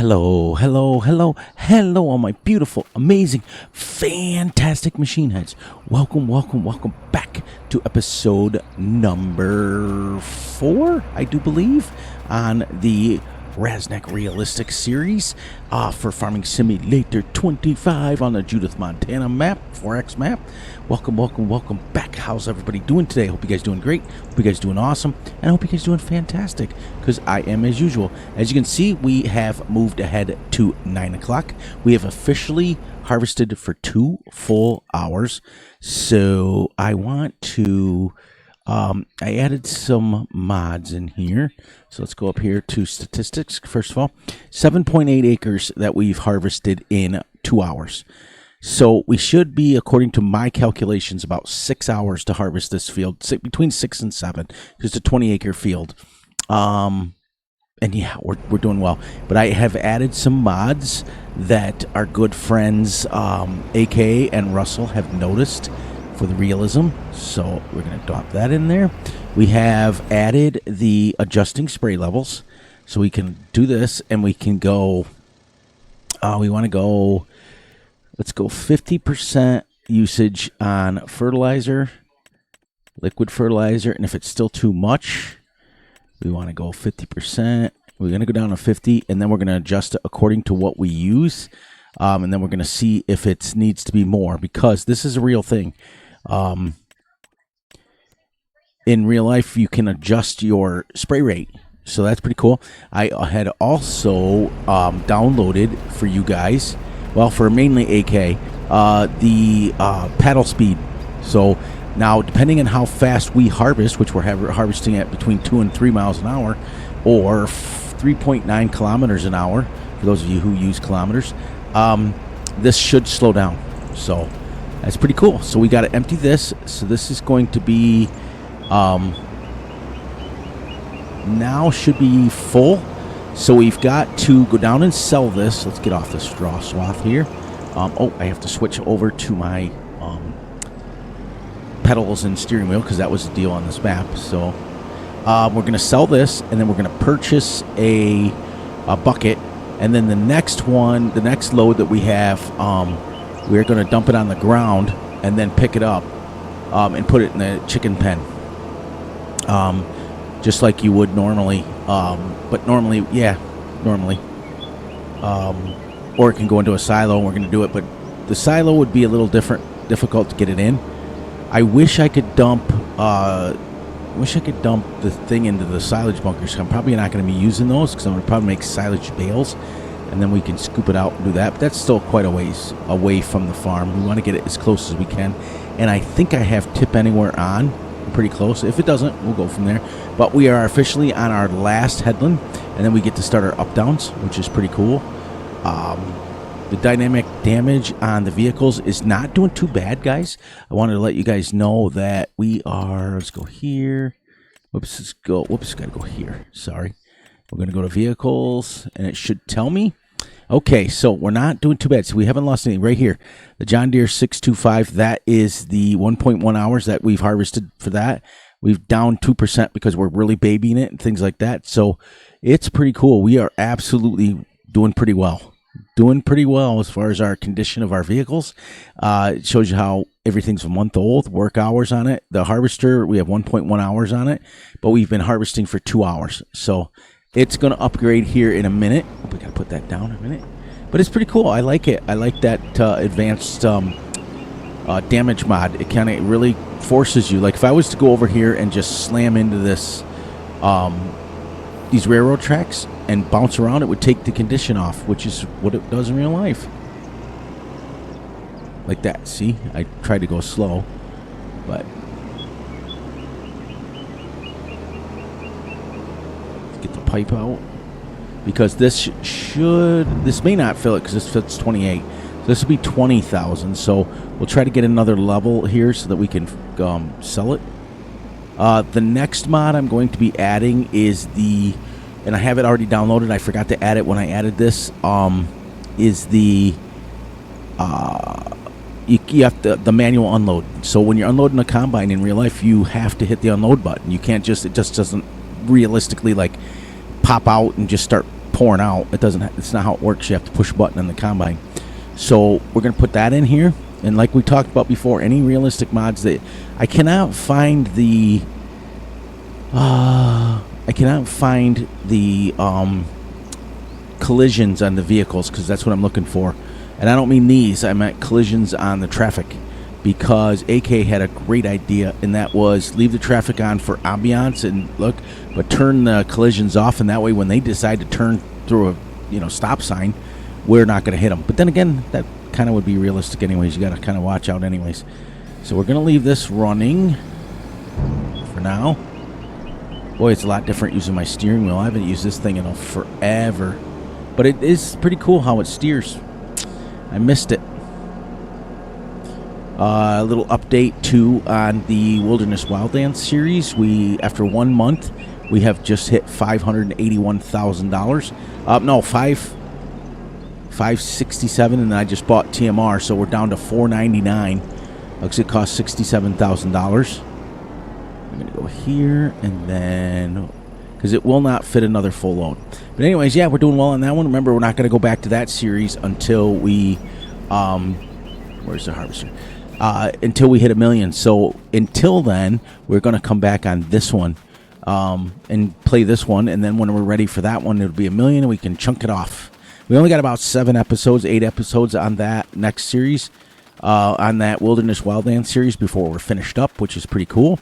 Hello, hello, hello, hello, all my beautiful, amazing, fantastic machine heads. Welcome, welcome, welcome back to episode number 4, I do believe, on the Raznac Realistic series for Farming Simulator 25 on the Judith Montana Map, 4X map. Welcome, welcome, welcome back. How's everybody doing today? Hope you guys doing great. Hope you guys doing awesome. And I hope you guys doing fantastic, because I am as usual. As you can see, we have moved ahead to 9 o'clock. We have officially harvested for 2 full hours. So I want to... I added some mods in here. So let's go up here to statistics. First of all, 7.8 acres that we've harvested in 2 hours. So we should be, according to my calculations, about 6 hours to harvest this field, between 6 and 7. Just a 20-acre field. And yeah, we're doing well. But I have added some mods that our good friends AK and Russell have noticed for the realism. So we're going to drop that in there. We have added the adjusting spray levels. So we can do this and we can go, we want to go, let's go 50% usage on fertilizer, liquid fertilizer. And if it's still too much, we want to go 50%. We're going to go down to 50, and then we're going to adjust it according to what we use. And then we're going to see if it needs to be more, because this is a real thing. In real life, you can adjust your spray rate. So that's pretty cool. I had also downloaded for you guys, well, for mainly AK, the paddle speed. So now, depending on how fast we harvest, which we're harvesting at between 2 and 3 miles an hour, or 3.9 kilometers an hour, for those of you who use kilometers, this should slow down. So that's pretty cool. So we got to empty this. So this is going to be, now should be full. So we've got to go down and sell this. Let's get off the straw swath here. Oh, I have to switch over to my pedals and steering wheel, because that was the deal on this map. So we're going to sell this, and then we're going to purchase a bucket. And then the next one, the next load that we have, we're going to dump it on the ground and then pick it up and put it in the chicken pen. Just like you would normally. But normally, yeah, normally. Or it can go into a silo, and we're going to do it. But the silo would be a little difficult to get it in. I wish I could dump the thing into the silage bunkers. I'm probably not going to be using those, because I'm going to probably make silage bales, and then we can scoop it out and do that. But that's still quite a ways away from the farm. We want to get it as close as we can. And I think I have tip anywhere on. I'm pretty close. If it doesn't, we'll go from there. But we are officially on our last headland, and then we get to start our up downs, which is pretty cool. The dynamic damage on the vehicles is not doing too bad, guys. I wanted to let you guys know that we are, let's go here. Whoops, gotta go here. Sorry. We're going to go to vehicles, and it should tell me. Okay, so we're not doing too bad. So we haven't lost anything. Right here, the John Deere 625, that is the 1.1 hours that we've harvested for that. We've down 2% because we're really babying it and things like that. So it's pretty cool. We are absolutely doing pretty well. Doing pretty well as far as our condition of our vehicles. It shows you how everything's a month old, work hours on it. The harvester, we have 1.1 hours on it, but we've been harvesting for 2 hours. So it's going to upgrade here in a minute. Oh, we got to put that down in a minute. But it's pretty cool. I like it. I like that advanced damage mod. It kind of really forces you. Like if I was to go over here and just slam into this, these railroad tracks and bounce around, it would take the condition off, which is what it does in real life. Like that. See? I tried to go slow, but let's get the pipe out, because this this may not fill it, because this fits 28. So this will be 20,000. So we'll try to get another level here so that we can sell it. The next mod I'm going to be adding is the, and I have it already downloaded, I forgot to add it when I added this, is the you have the manual unload. So when you're unloading a combine in real life, you have to hit the unload button. You can't just, it just doesn't realistically like pop out and just start pouring out. It's not how it works. You have to push a button on the combine. So we're going to put that in here. And like we talked about before, any realistic mods that I cannot find the collisions on the vehicles, because that's what I'm looking for. And I don't mean these. I meant collisions on the traffic, because AK had a great idea, and that was leave the traffic on for ambiance and look, but turn the collisions off, and that way when they decide to turn through a stop sign, we're not going to hit them. But then again, that kind of would be realistic anyways. You got to kind of watch out anyways. So we're going to leave this running for now. Boy, it's a lot different using my steering wheel. I haven't used this thing in forever, but it is pretty cool how it steers. I missed it. A little update too on the Wilderness Wildlands series. After 1 month, we have just hit $581,000. No, 567, and I just bought TMR, so we're down to $499. Looks it cost $67,000. I'm gonna go here, and then because it will not fit another full load. But anyways, yeah, we're doing well on that one. Remember, we're not going to go back to that series until we where's the harvester? Until we hit 1 million. So until then, we're going to come back on this one and play this one, and then when we're ready for that one, it'll be 1 million, and we can chunk it off. We only got about 8 episodes on that next series, on that Wilderness Wildlands series before we're finished up, which is pretty cool.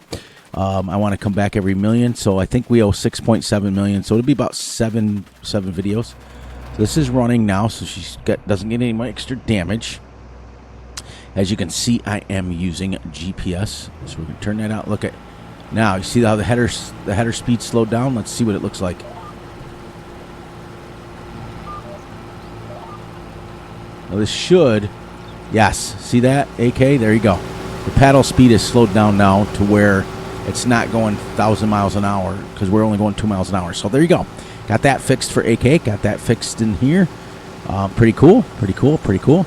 I want to come back every 1 million, so I think we owe 6.7 million, so it'll be about seven videos. So this is running now, so doesn't get any extra damage. As you can see, I am using GPS, so we can turn that out. Look at now. You see how the header speed slowed down? Let's see what it looks like. Well, this should, yes. See that, AK? There you go. The paddle speed is slowed down now to where it's not going 1,000 miles an hour, because we're only going 2 miles an hour. So there you go. Got that fixed for AK. Got that fixed in here. Pretty cool. Pretty cool. Pretty cool.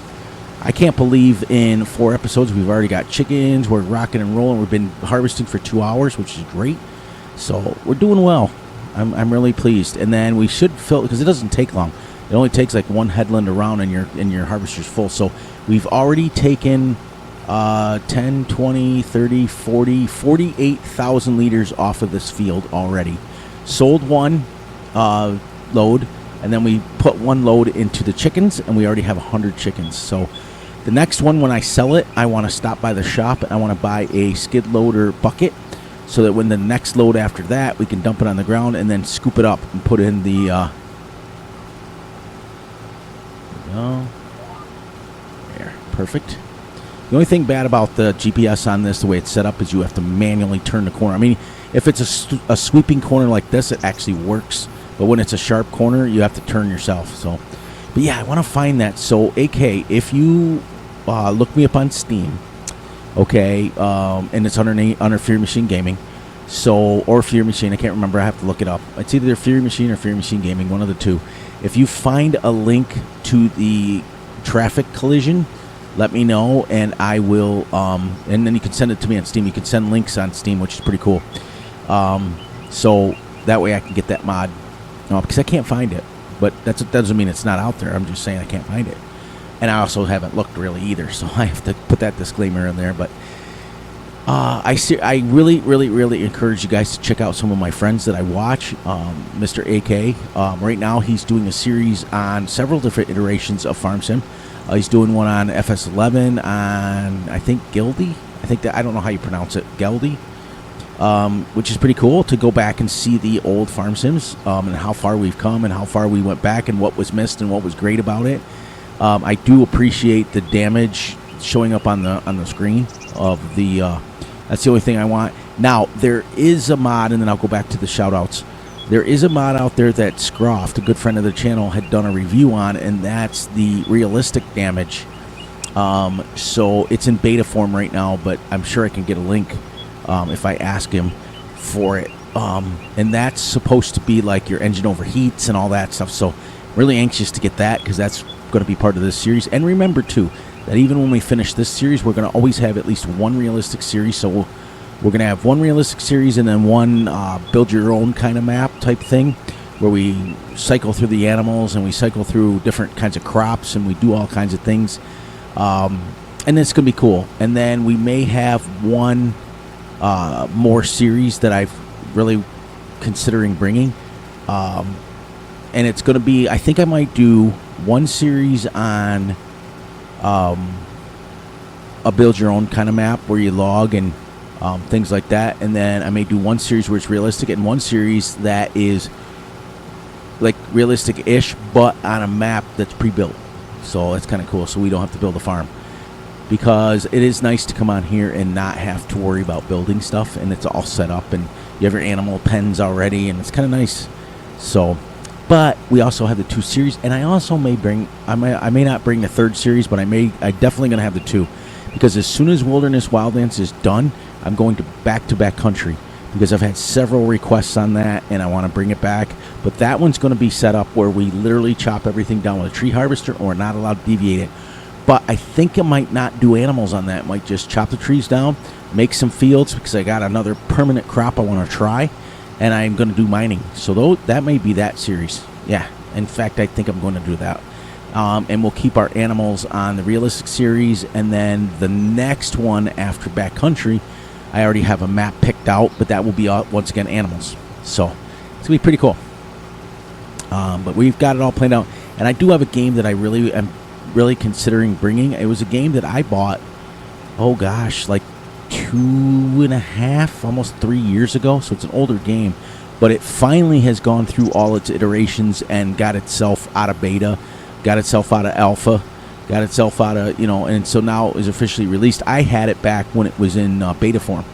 I can't believe in 4 episodes we've already got chickens. We're rocking and rolling. We've been harvesting for 2 hours, which is great. So we're doing well. I'm really pleased. And then we should fill, because it doesn't take long. It only takes like 1 headland around, and your harvester's full. So we've already taken 10, 20, 30, 40, 48,000 liters off of this field already. Sold 1 load, and then we put 1 load into the chickens, and we already have 100 chickens. So the next one, when I sell it, I want to stop by the shop, and I want to buy a skid loader bucket, so that when the next load after that, we can dump it on the ground and then scoop it up and put in the there, perfect. The only thing bad about the GPS on this, the way it's set up, is you have to manually turn the corner. I mean, if it's a sweeping corner like this, it actually works. But when it's a sharp corner, you have to turn yourself. So, but yeah, I want to find that. So, AK, if you look me up on Steam, okay, and it's under Fury Machine Gaming, or Fury Machine, I can't remember. I have to look it up. It's either Fury Machine or Fury Machine Gaming, one of the two. If you find a link to the traffic collision, let me know, and I will, and then you can send it to me on Steam. You can send links on Steam, which is pretty cool. So that way I can get that mod, because I can't find it. But that doesn't mean it's not out there. I'm just saying I can't find it. And I also haven't looked really either, so I have to put that disclaimer in there. But I really, really, really encourage you guys to check out some of my friends that I watch. Mr. AK, right now he's doing a series on several different iterations of Farm Sim. He's doing one on FS11 on, I think, Gildy. I don't know how you pronounce it, Geldy, which is pretty cool to go back and see the old Farm Sims, and how far we've come and how far we went back and what was missed and what was great about it. I do appreciate the damage showing up on the screen of the. That's the only thing I want. Now, there is a mod, and then I'll go back to the shout-outs. There is a mod out there that Scroft, a good friend of the channel, had done a review on, and that's the realistic damage. So it's in beta form right now, but I'm sure I can get a link if I ask him for it. And that's supposed to be like your engine overheats and all that stuff. So really anxious to get that, because that's going to be part of this series. And remember, too, that even when we finish this series, we're going to always have at least 1 realistic series. So we're going to have 1 realistic series and then 1 build your own kind of map type thing, where we cycle through the animals and we cycle through different kinds of crops and we do all kinds of things. And it's going to be cool. And then we may have one more series that I've really considering bringing. And it's going to be, I think I might do one series on a build your own kind of map where you log and things like that. And then I may do one series where it's realistic and one series that is like realistic-ish, but on a map that's pre-built. So it's kind of cool. So we don't have to build a farm, because it is nice to come on here and not have to worry about building stuff, and it's all set up and you have your animal pens already, and it's kind of nice. So, but we also have the 2 series, and I also may bring, I may not bring the 3rd series, but I definitely going to have the 2, because as soon as Wilderness Wildlands is done, I'm going to back country, because I've had several requests on that and I want to bring it back. But that one's going to be set up where we literally chop everything down with a tree harvester, or we're not allowed to deviate it. But I think I might not do animals on that. I might just chop the trees down, make some fields, because I got another permanent crop I want to try, and I'm going to do mining. So that may be that series. Yeah, in fact, I think I'm going to do that. And we'll keep our animals on the realistic series, and then the next one after backcountry, I already have a map picked out, but that will be once again animals. So it's going to be pretty cool. But we've got it all planned out, and I do have a game that I really am considering bringing. It was a game that I bought, oh gosh, like 2.5, almost 3 years ago. So it's an older game, but it finally has gone through all its iterations and got itself out of beta, got itself out of alpha, got itself out of, and so now it is officially released. I had it back when it was in beta form,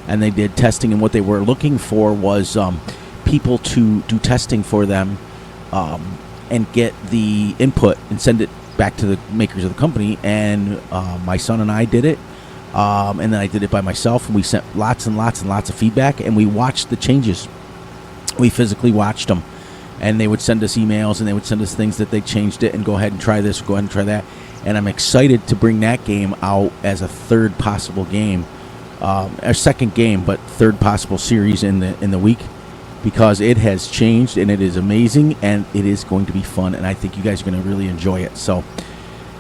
and they did testing, and what they were looking for was people to do testing for them and get the input and send it back to the makers of the company. And my son and I did it, and then I did it by myself, and we sent lots and lots and lots of feedback, and we watched the changes. We physically watched them, and they would send us emails, and they would send us things that they changed it, and go ahead and try this, go ahead and try that. And I'm excited to bring that game out as a 3rd possible game, a 2nd game, but 3rd possible series in the week, because it has changed and it is amazing and it is going to be fun, and I think you guys are going to really enjoy it. So,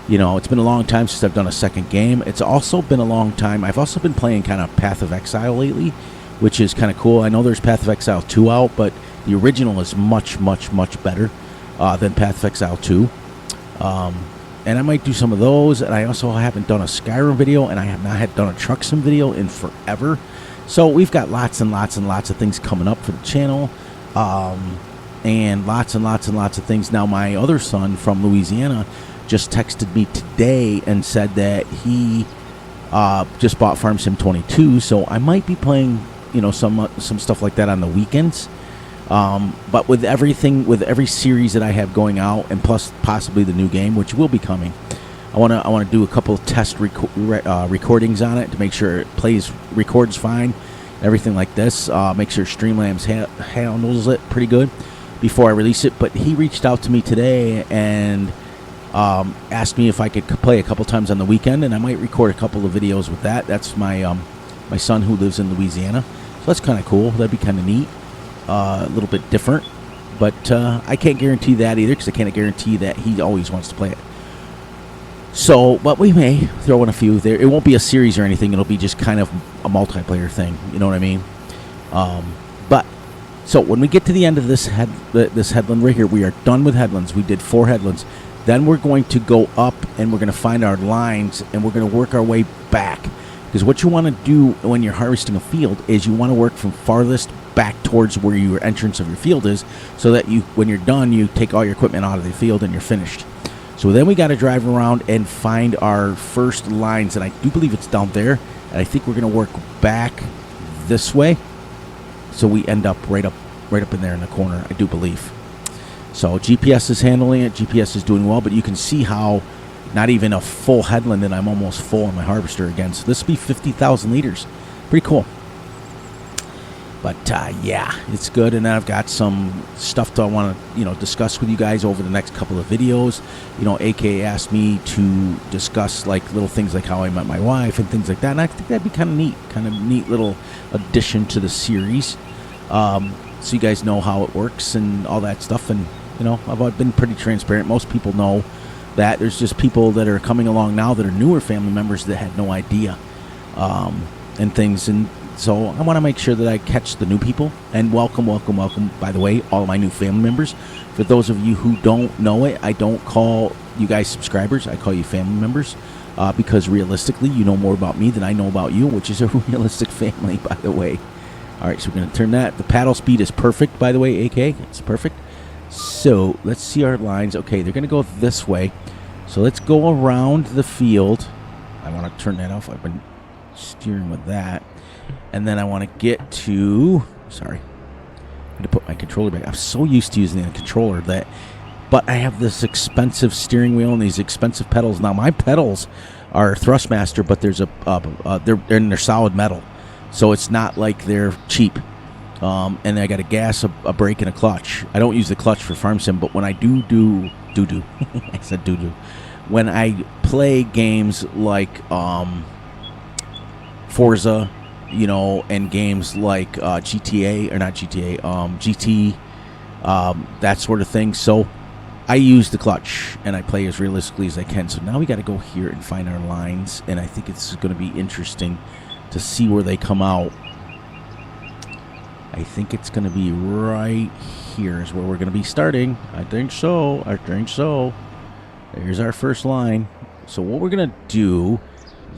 it's been a long time since I've done a 2nd game. It's also been a long time. I've also been playing kind of Path of Exile lately, which is kind of cool. I know there's Path of Exile 2 out, but the original is much, much, much better than Path of Exile 2. And I might do some of those. And I also haven't done a Skyrim video, and I have not done a Truck Sim video in forever. So we've got lots and lots and lots of things coming up for the channel, and lots and lots and lots of things. Now, my other son from Louisiana just texted me today and said that he just bought Farm Sim 22, so I might be playing, some stuff like that on the weekends. But with every series that I have going out, and plus possibly the new game, which will be coming, I want to do a couple of test recordings on it to make sure it records fine, everything like this. Make sure Streamlabs handles it pretty good before I release it. But he reached out to me today and asked me if I could play a couple times on the weekend, and I might record a couple of videos with that. That's my my son who lives in Louisiana, so that's kind of cool. That'd be kind of neat, a little bit different. But I can't guarantee that either, because I can't guarantee that he always wants to play it. So, but we may throw in a few there. It won't be a series or anything. It'll be just kind of a multiplayer thing. You know what I mean? But so when we get to the end of this headland right here, we are done with headlands. We did 4 headlands. Then we're going to go up, and we're going to find our lines, and we're going to work our way back. Because what you want to do when you're harvesting a field is you want to work from farthest back towards where your entrance of your field is, so that when you're done, you take all your equipment out of the field and you're finished. So then we got to drive around and find our first lines, and I do believe it's down there, and I think we're going to work back this way, so we end up right up in there in the corner, I do believe. So GPS is handling it, GPS is doing well, but you can see how not even a full headland, and I'm almost full on my harvester again. So this will be 50,000 liters. Pretty cool. But yeah, it's good, and I've got some stuff that I want to discuss with you guys over the next couple of videos. AK asked me to discuss like little things like how I met my wife and things like that, and I think that'd be kind of neat little addition to the series. so you guys know how it works and all that stuff. And, you know, I've been pretty transparent. Most people know that. There's just people that are coming along now that are newer family members that had no idea and things. And so I want to make sure that I catch the new people. And welcome, by the way, all of my new family members. For those of you who don't know it, I don't call you guys subscribers. I call you family members because realistically, you know more about me than I know about you, which is a realistic family, by the way. All right, so we're going to turn that. The paddle speed is perfect, by the way, AK. It's perfect. So let's see our lines. Okay, they're going to go this way. So let's go around the field. I want to turn that off. I've been steering with that. And then I want to get to... Sorry. I had to put my controller back. I'm so used to using the controller that... But I have this expensive steering wheel and these expensive pedals. Now, my pedals are Thrustmaster, but there's they're solid metal. So it's not like they're cheap. And I got a gas, a brake, and a clutch. I don't use the clutch for farm sim, but when I do I said do when I play games like Forza, you know, and games like GTA, or not GTA, GT, that sort of thing. So I use the clutch, and I play as realistically as I can. So now we got to go here and find our lines, and I think it's going to be interesting to see where they come out. I think it's going to be right here is where we're going to be starting. I think so. There's our first line. So what we're going to do,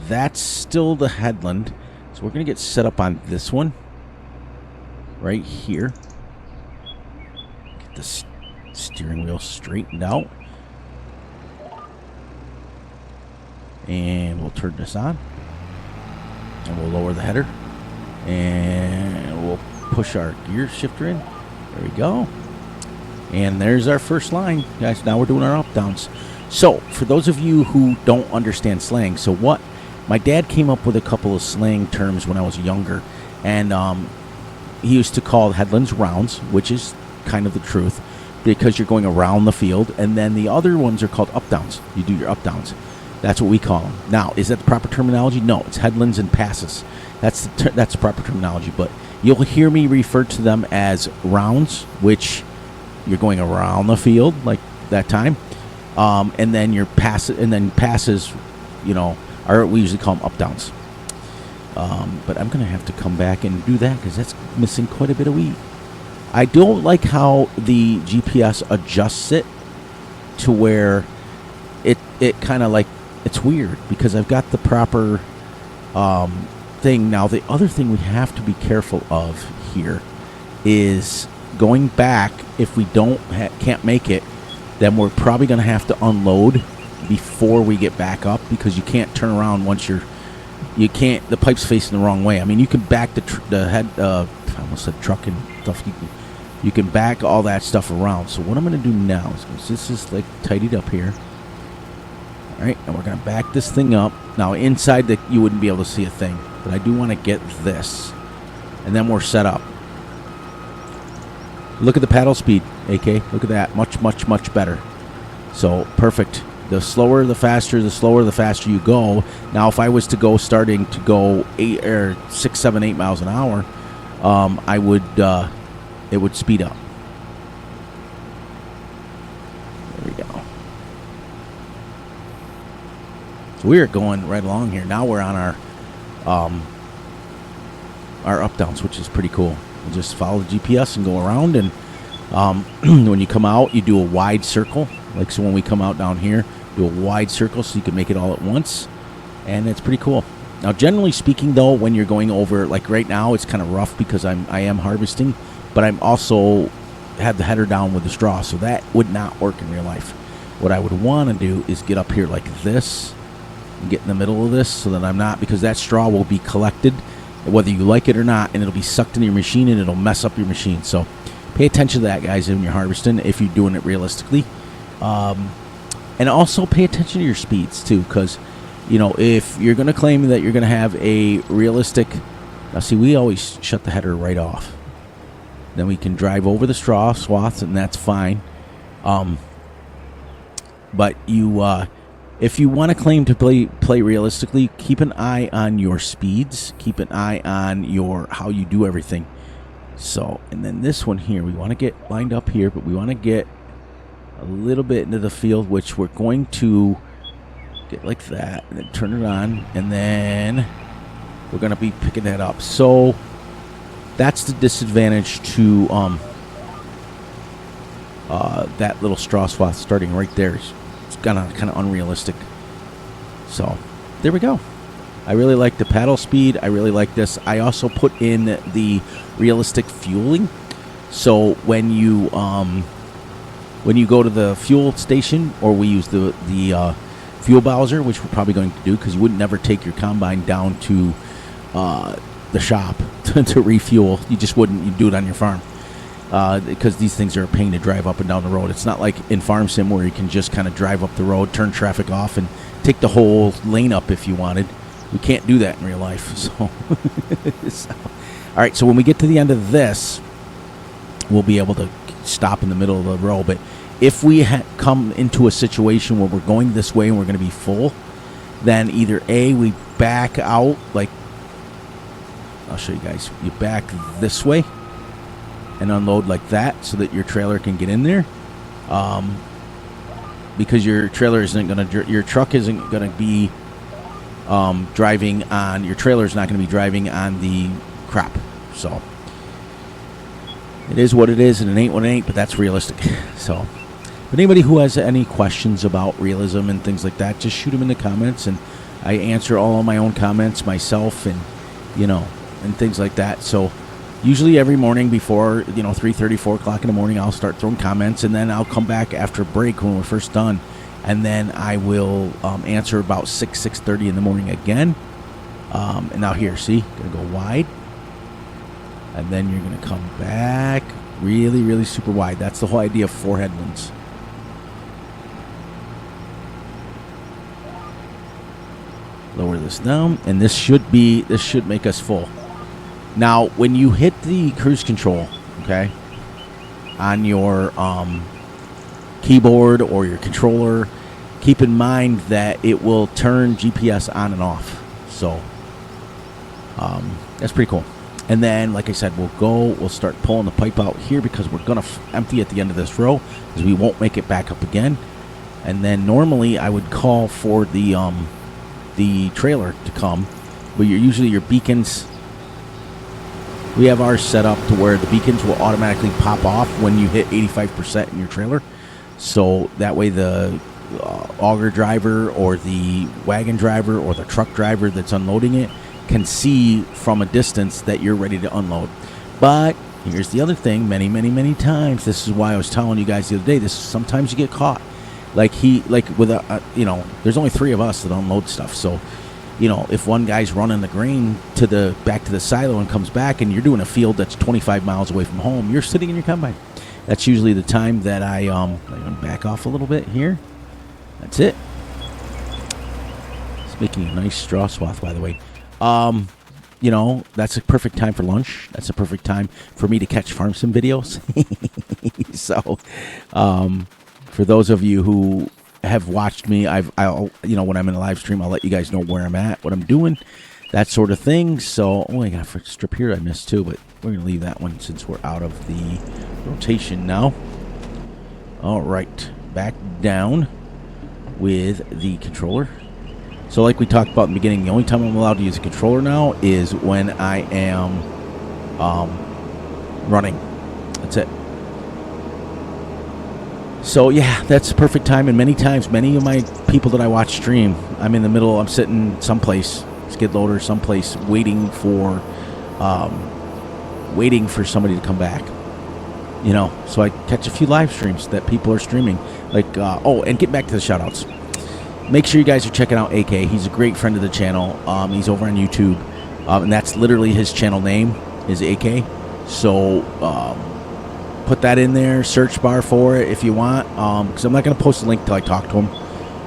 that's still the headland. So we're going to get set up on this one right here. Get the steering wheel straightened out. And we'll turn this on. And we'll lower the header. And we'll push our gear shifter in. There we go. And there's our first line. Guys, now we're doing our up-downs. So, for those of you who don't understand slang, so what? My dad came up with a couple of slang terms when I was younger. And he used to call headlands rounds, which is kind of the truth, because you're going around the field. And then the other ones are called up-downs. You do your up-downs. That's what we call them. Now, is that the proper terminology? No, it's headlands and passes. That's the proper terminology. But you'll hear me refer to them as rounds, which you're going around the field like that time, and then your passes, you know, are we usually call them up downs. But I'm gonna have to come back and do that because that's missing quite a bit of wheat. I don't like how the GPS adjusts it to where it kind of like it's weird because I've got the proper thing. Now, the other thing we have to be careful of here is going back. If we can't make it, then we're probably going to have to unload before we get back up because you can't turn around once you can't. The pipe's facing the wrong way. I mean, you can back the head. I almost said truck and stuff. You can back all that stuff around. So what I'm going to do now is this is like tidied up here. All right, and we're going to back this thing up. Now, inside you wouldn't be able to see a thing. But I do want to get this. And then we're set up. Look at the paddle speed, AK. Look at that. Much, much, much better. So, perfect. The slower, the faster you go. Now, if I was to go starting to go 6, 7, 8 miles an hour, it would speed up. There we go. So we are going right along here. Now we're on our up downs, which is pretty cool. You just follow the GPS and go around, and when you come out, you do a wide circle. Like so, when we come out down here, do a wide circle so you can make it all at once, and it's pretty cool. Now, generally speaking, though, when you're going over, like right now, it's kind of rough because I am harvesting, but I'm also have the header down with the straw, so that would not work in real life. What I would want to do is get up here like this. Get in the middle of this so that I'm not, because that straw will be collected whether you like it or not, and it'll be sucked into your machine and it'll mess up your machine. So pay attention to that, guys, when you're harvesting, if you're doing it realistically. And also pay attention to your speeds too, because you know, if you're going to claim that you're going to have a realistic, now see, we always shut the header right off, then we can drive over the straw swaths and that's fine. But you if you want to claim to play realistically, keep an eye on your speeds. Keep an eye on how you do everything. So, and then this one here, we want to get lined up here, but we want to get a little bit into the field, which we're going to get like that, and then turn it on, and then we're going to be picking that up. So that's the disadvantage to that little straw swath starting right there. It's kind of unrealistic. So there we go. I really like the paddle speed. I really like this. I also put in the realistic fueling. So when you go to the fuel station, or we use the fuel bowser, which we're probably going to do, because you would never take your combine down to the shop to refuel. You just wouldn't. You do it on your farm, because these things are a pain to drive up and down the road. It's not like in Farm Sim where you can just kind of drive up the road, turn traffic off, and take the whole lane up if you wanted. We can't do that in real life. So, all right. So when we get to the end of this, we'll be able to stop in the middle of the row. But if we come into a situation where we're going this way and we're going to be full, then either A, we back out, like, I'll show you guys. You back this way and unload like that so that your trailer can get in there. Because your trailer isn't going to, your truck isn't going to be driving on, your trailer is not going to be driving on the crop. So it is what it is, and it ain't what it ain't, but that's realistic. So, but anybody who has any questions about realism and things like that, just shoot them in the comments, and I answer all of my own comments myself, and and things like that. So usually every morning before 3:30, 4 o'clock in the morning, I'll start throwing comments, and then I'll come back after a break when we're first done, and then I will answer about 6:30 in the morning again. And now here, see, gonna go wide, and then you're gonna come back really, really super wide. That's the whole idea of 4 headwinds. Lower this down, and this should make us full. Now, when you hit the cruise control, okay, on your keyboard or your controller, keep in mind that it will turn GPS on and off. So that's pretty cool. And then, like I said, we'll start pulling the pipe out here, because we're going to empty at the end of this row, because we won't make it back up again. And then normally I would call for the trailer to come, but usually your beacons, we have ours set up to where the beacons will automatically pop off when you hit 85% in your trailer. So that way the auger driver or the wagon driver or the truck driver that's unloading it can see from a distance that you're ready to unload. But here's the other thing, many times, this is why I was telling you guys the other day, sometimes you get caught. There's only 3 of us that unload stuff. So, if one guy's running the grain back to the silo and comes back, and you're doing a field that's 25 miles away from home, you're sitting in your combine. That's usually the time that I'm going to back off a little bit here. That's it. It's making a nice straw swath, by the way. That's a perfect time for lunch. That's a perfect time for me to catch Farm Sim videos. So, for those of you who have watched me, I'll when I'm in a live stream, I'll let you guys know where I'm at, what I'm doing, that sort of thing. So, I got a strip here I missed too, but we're going to leave that one since we're out of the rotation now. All right, back down with the controller. So like we talked about in the beginning, the only time I'm allowed to use a controller now is when I am running. That's it. So yeah, that's the perfect time. And many times, many of my people that I watch stream, I'm in the middle, I'm sitting someplace, skid loader, someplace, waiting for somebody to come back. So I catch a few live streams that people are streaming. And get back to the shout outs. Make sure you guys are checking out AK. He's a great friend of the channel. He's over on YouTube. And that's literally his channel name is AK. So put that in there, search bar for it if you want. Because I'm not going to post a link till I talk to him.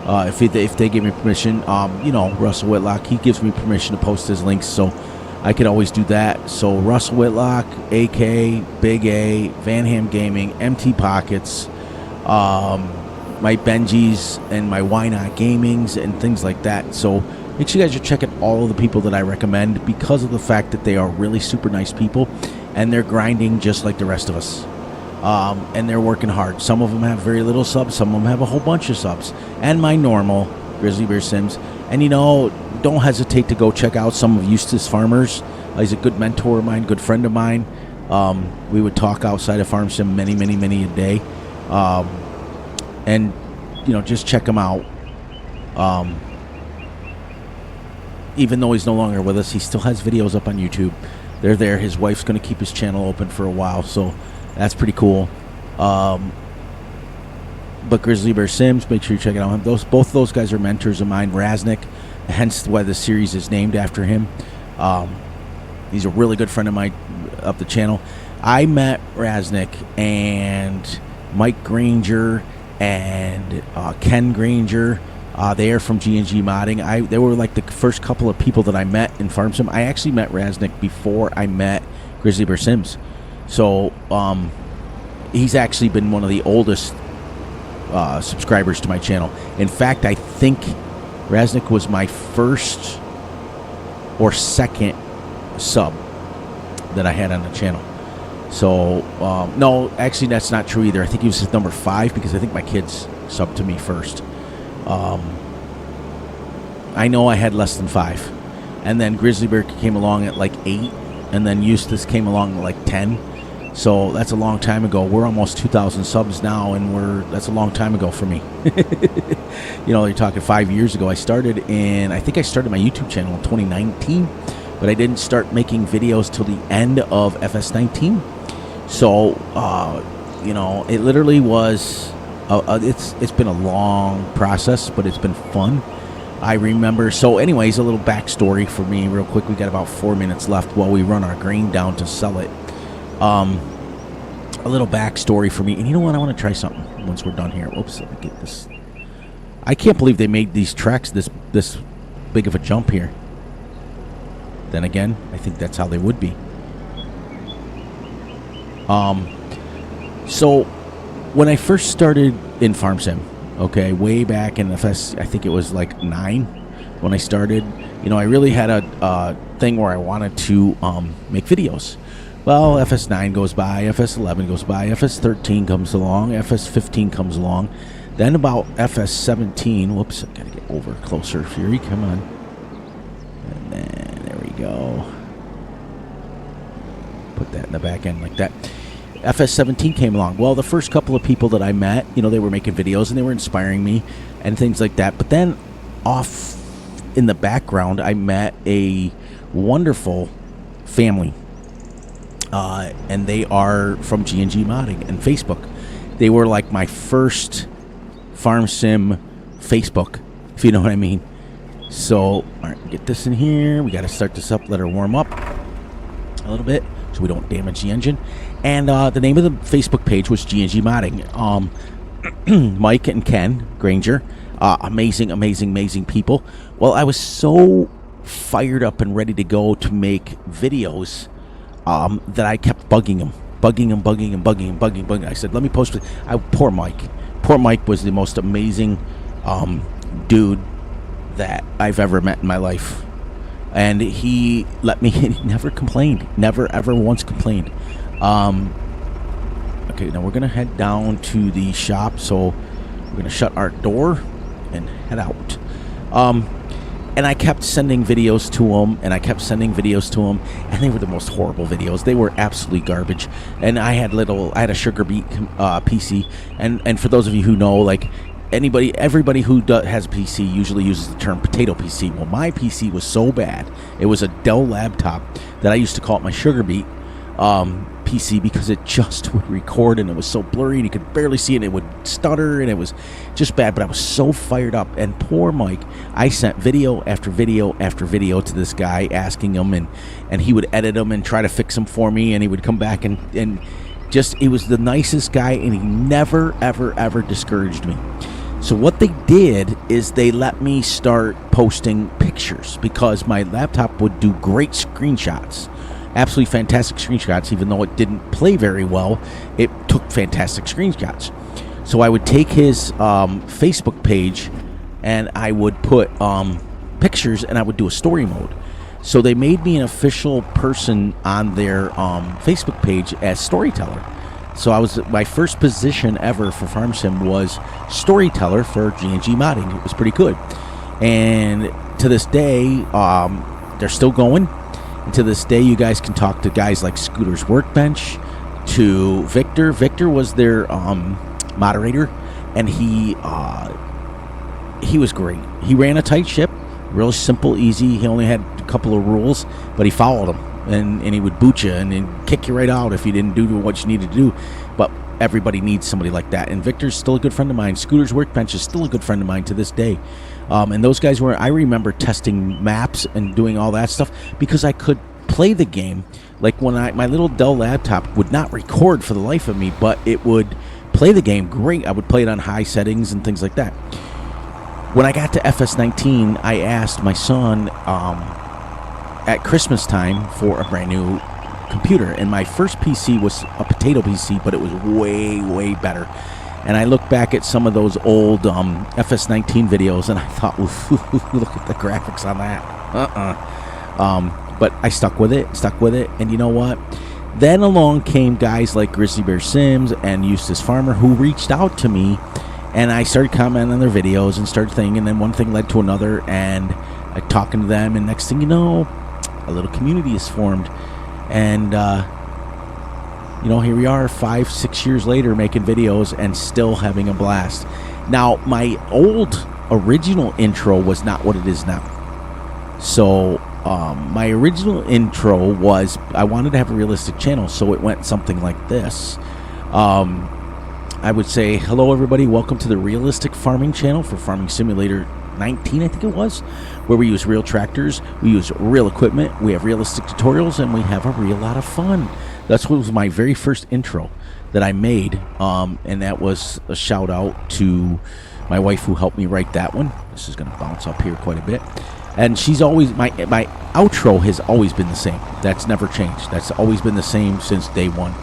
If they give me permission. Russell Whitlock, he gives me permission to post his links. So I could always do that. So Russell Whitlock, AK, Big A, Van Ham Gaming, MT Pockets, my Benjis and my Why Not Gamings and things like that. So make sure you guys are checking all of the people that I recommend, because of the fact that they are really super nice people. and they're grinding just like the rest of us. And they're working hard. Some of them have very little subs. Some of them have a whole bunch of subs. And my normal, Grizzly Bear Sims. And, don't hesitate to go check out some of Eustace Farmers. He's a good mentor of mine, good friend of mine. We would talk outside of Farm Sim many, many, many a day. And, just check him out. Even though he's no longer with us, he still has videos up on YouTube. They're there. His wife's going to keep his channel open for a while, so that's pretty cool. But Grizzly Bear Sims, make sure you check it out. Both those guys are mentors of mine. Raznac, hence why the series is named after him. He's a really good friend of mine of the channel. I met Raznac and Mike Granger and Ken Granger. They are from G&G Modding. They were like the first couple of people that I met in Farm Sim. I actually met Raznac before I met Grizzly Bear Sims. So he's actually been one of the oldest subscribers to my channel. In fact, I think Raznac was my first or second sub that I had on the channel. So, no, actually that's not true either. I think he was number 5 because I think my kids subbed to me first. I know I had less than 5. And then Grizzly Bear came along at like 8. And then Eustace came along at like 10. So that's a long time ago. We're almost 2,000 subs now, and that's a long time ago for me. You're talking 5 years ago. I think I started my YouTube channel in 2019, but I didn't start making videos till the end of Fs25. So, it literally was. It's been a long process, but it's been fun. I remember. So, anyways, a little backstory for me, real quick. We got about 4 minutes left while we run our grain down to sell it. A little backstory for me, and you know what? I want to try something once we're done here. Oops, let me get this. I can't believe they made these tracks this big of a jump here. Then again, I think that's how they would be. So when I first started in Farm Sim, okay, way back in FS, I think it was like 9 when I started. I really had a thing where I wanted to make videos. Well, FS9 goes by, FS11 goes by, FS13 comes along, FS15 comes along. Then about FS17, whoops, I gotta get over closer, Fury, come on. And then, there we go. Put that in the back end like that. FS17 came along. Well, the first couple of people that I met, they were making videos and they were inspiring me and things like that. But then off in the background, I met a wonderful family. And they are from G&G Modding and Facebook. They were like my first Farm Sim Facebook, if you know what I mean. So, all right, get this in here. We got to start this up, let her warm up a little bit so we don't damage the engine. And the name of the Facebook page was G&G Modding. Mike and Ken Granger, amazing, amazing, amazing people. Well, I was so fired up and ready to go to make videos that I kept bugging him. I said, let me post it. Poor Mike. Poor Mike was the most amazing dude that I've ever met in my life. And he let me, he never complained. Never, ever once complained. Okay, now we're going to head down to the shop. So we're going to shut our door and head out. And I kept sending videos to him, and and they were the most horrible videos. They were absolutely garbage. And I had a Sugar Beet PC, and for those of you who know, like everybody who has a PC usually uses the term potato PC. Well, my PC was so bad. It was a Dell laptop that I used to call it my Sugar Beet PC because it just would record and it was so blurry and you could barely see it and it would stutter and it was just bad. But I was so fired up, and poor Mike, I sent video after video after video to this guy asking him, and he would edit them and try to fix them for me, and he would come back and just, he was the nicest guy, and he never ever discouraged me. So what they did is they let me start posting pictures because my laptop would do great screenshots. Absolutely fantastic screenshots. Even though it didn't play very well, it took fantastic screenshots. So I would take his Facebook page and I would put pictures, and I would do a story mode. So they made me an official person on their Facebook page as storyteller. So my first position ever for Farm Sim was storyteller for G&G modding. It was pretty good. And to this day, they're still going. And to this day, you guys can talk to guys like Scooter's Workbench, to Victor. Victor was their moderator, and he was great. He ran a tight ship, real simple, easy. He only had a couple of rules, but he followed them, and he would boot you and then kick you right out if you didn't do what you needed to do. But everybody needs somebody like that, and Victor's still a good friend of mine. Scooter's Workbench is still a good friend of mine to this day. And those guys I remember testing maps and doing all that stuff because I could play the game. Like when my little Dell laptop would not record for the life of me, but it would play the game great. I would play it on high settings and things like that. When I got to Fs25, I asked my son at Christmas time for a brand new computer, and my first PC was a potato PC, but it was way, way better. And I look back at some of those old Fs25 videos, and I thought, look at the graphics on that. But I stuck with it, and you know what? Then along came guys like Grizzly Bear Sims and Eustace Farmer, who reached out to me, and I started commenting on their videos and started thinking, and then one thing led to another, and I talking to them, and next thing you know, a little community is formed, and here we are 5-6 years later making videos and still having a blast. Now, my old original intro was not what it is now. So my original intro was I wanted to have a realistic channel, so it went something like this. I would say, hello everybody, welcome to the Realistic Farming channel for Farming Simulator 19, I think it was, where we use real tractors, we use real equipment, we have realistic tutorials, and we have a real lot of fun. That's what was my very first intro that I made, and that was a shout out to my wife who helped me write that one. This is going to bounce up here quite a bit. And she's always, my outro has always been the same. That's never changed. That's always been the same since day one.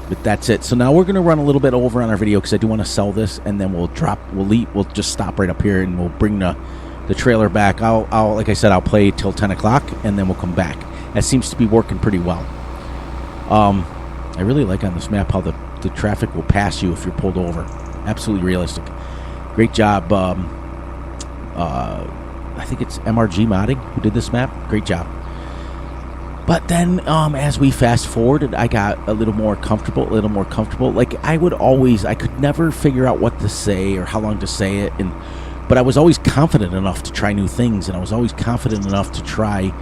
But that's it. So now we're going to run a little bit over on our video because I do want to sell this, and then we'll just stop right up here, and we'll bring the trailer back. I'll like I said, I'll play till 10 o'clock, and then we'll come back. That seems to be working pretty well. I really like on this map how the traffic will pass you if you're pulled over. Absolutely realistic. Great job. I think it's MRG Modding who did this map. Great job. But then as we fast forwarded, I got a little more comfortable. Like I could never figure out what to say or how long to say it. But I was always confident enough to try new things, and I was always confident enough to try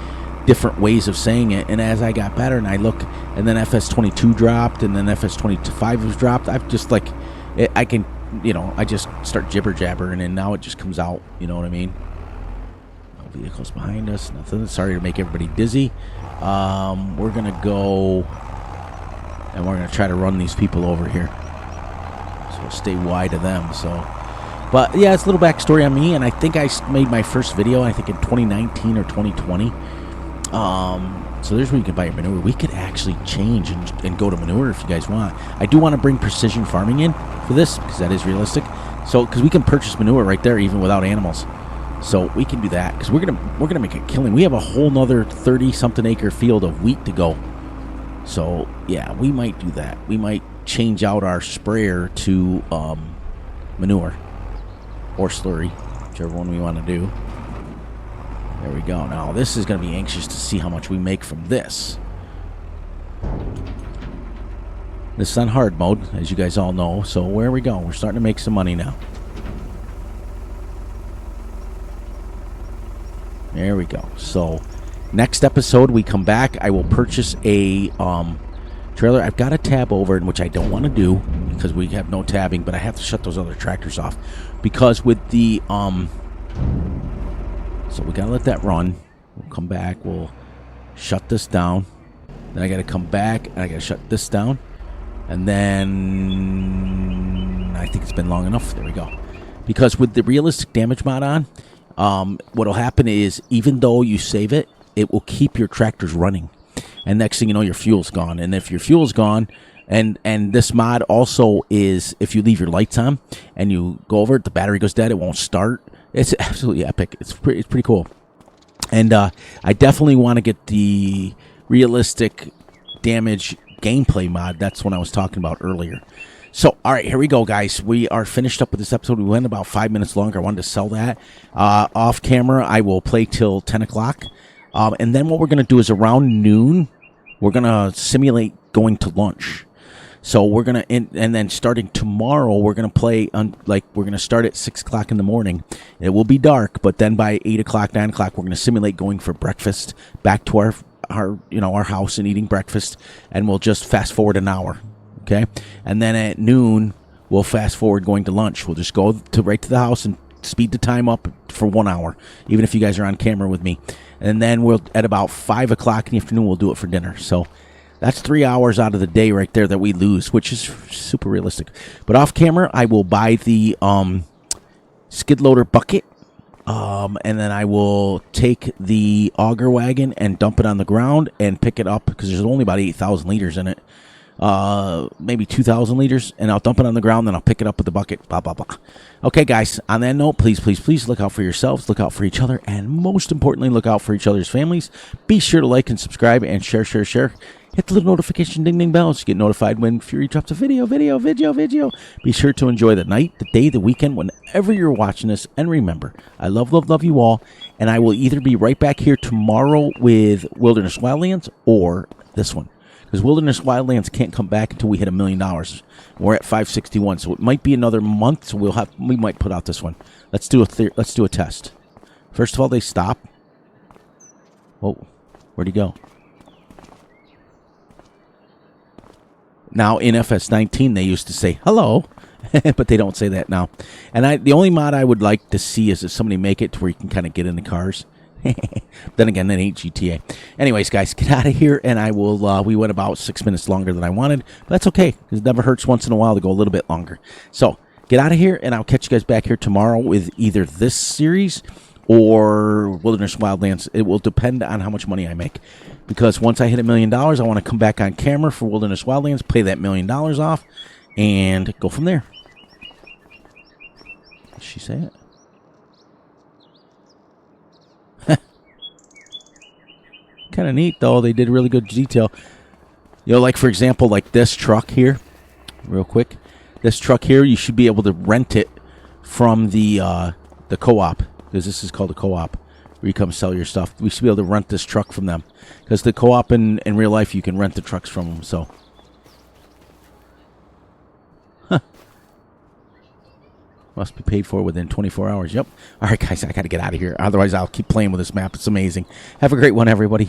different ways of saying it. And as I got better and I look, and then Fs22 dropped, and then Fs25 was dropped, I've just like, I can, I just start jibber jabbering, and now it just comes out, you know what I mean? No vehicles behind us, nothing. Sorry to make everybody dizzy. We're gonna go, and we're gonna try to run these people over here, so we'll stay wide of them. So, but yeah, it's a little backstory on me, and I think I made my first video, I think in 2019 or 2020. So there's where you can buy your manure. We could actually change and go to manure if you guys want. I do want to bring precision farming in for this because that is realistic. So because we can purchase manure right there even without animals. So we can do that because we're gonna make a killing. We have a whole nother 30-something acre field of wheat to go. So yeah, we might do that. We might change out our sprayer to manure or slurry, whichever one we want to do. There we go. Now, this is going to be anxious to see how much we make from this. This is on hard mode, as you guys all know. So, where we go? We're starting to make some money now. There we go. So, next episode, we come back. I will purchase a trailer. I've got a tab over it, which I don't want to do because we have no tabbing, but I have to shut those other tractors off. Because with the... So we got to let that run. We'll come back. We'll shut this down. Then I got to come back, and I got to shut this down. And then I think it's been long enough. There we go. Because with the realistic damage mod on, what will happen is even though you save it, it will keep your tractors running. And next thing you know, your fuel's gone. And if your fuel's gone, and this mod also is if you leave your lights on and you go over it, the battery goes dead, it won't start. It's absolutely epic. It's pretty cool. And I definitely want to get the realistic damage gameplay mod. That's what I was talking about earlier. So, all right, here we go, guys. We are finished up with this episode. We went about 5 minutes longer. I wanted to sell that. Off camera, I will play till 10 o'clock. And then what we're going to do is around noon, we're going to simulate going to lunch. So we're going to, and then starting tomorrow, we're going to play, we're going to start at 6 o'clock in the morning. It will be dark, but then by 8 o'clock, 9 o'clock, we're going to simulate going for breakfast back to our house and eating breakfast. And we'll just fast forward an hour. Okay, and then at noon, we'll fast forward going to lunch. We'll just go right to the house and speed the time up for 1 hour, even if you guys are on camera with me. And then we'll, at about 5 o'clock in the afternoon, we'll do it for dinner. So that's 3 hours out of the day right there that we lose, which is super realistic. But off camera, I will buy the skid loader bucket, and then I will take the auger wagon and dump it on the ground and pick it up because there's only about 8,000 liters in it. Maybe 2,000 liters, and I'll dump it on the ground, then I'll pick it up with the bucket, blah, blah, blah. Okay, guys, on that note, please, please, please look out for yourselves, look out for each other, and most importantly, look out for each other's families. Be sure to like and subscribe and share. Hit the little notification ding bell so you get notified when Fury drops a video. Be sure to enjoy the night, the day, the weekend, whenever you're watching this. And remember, I love you all, and I will either be right back here tomorrow with Wilderness Wildlands or this one. Because Wilderness Wildlands can't come back until we hit $1 million. We're at 561, so it might be another month. So we might put out this one. Let's do a test. First of all, they stop. Whoa, where'd he go? Now in Fs25, they used to say hello, but they don't say that now. And the only mod I would like to see is if somebody make it to where you can kind of get in the cars. Then again, that ain't GTA. Anyways, guys, get out of here, and I will. We went about 6 minutes longer than I wanted, but that's okay. It never hurts once in a while to go a little bit longer. So get out of here, and I'll catch you guys back here tomorrow with either this series or Wilderness Wildlands. It will depend on how much money I make, because once I hit $1 million, I want to come back on camera for Wilderness Wildlands, play that $1 million off, and go from there. Did she say it? Kind of neat, though. They did really good detail. You know, like, for example, like this truck here, real quick. This truck here, you should be able to rent it from the co-op, because this is called a co-op, where you come sell your stuff. We should be able to rent this truck from them, because the co-op in real life, you can rent the trucks from them, so. Huh. Must be paid for within 24 hours. Yep. All right, guys, I got to get out of here. Otherwise, I'll keep playing with this map. It's amazing. Have a great one, everybody.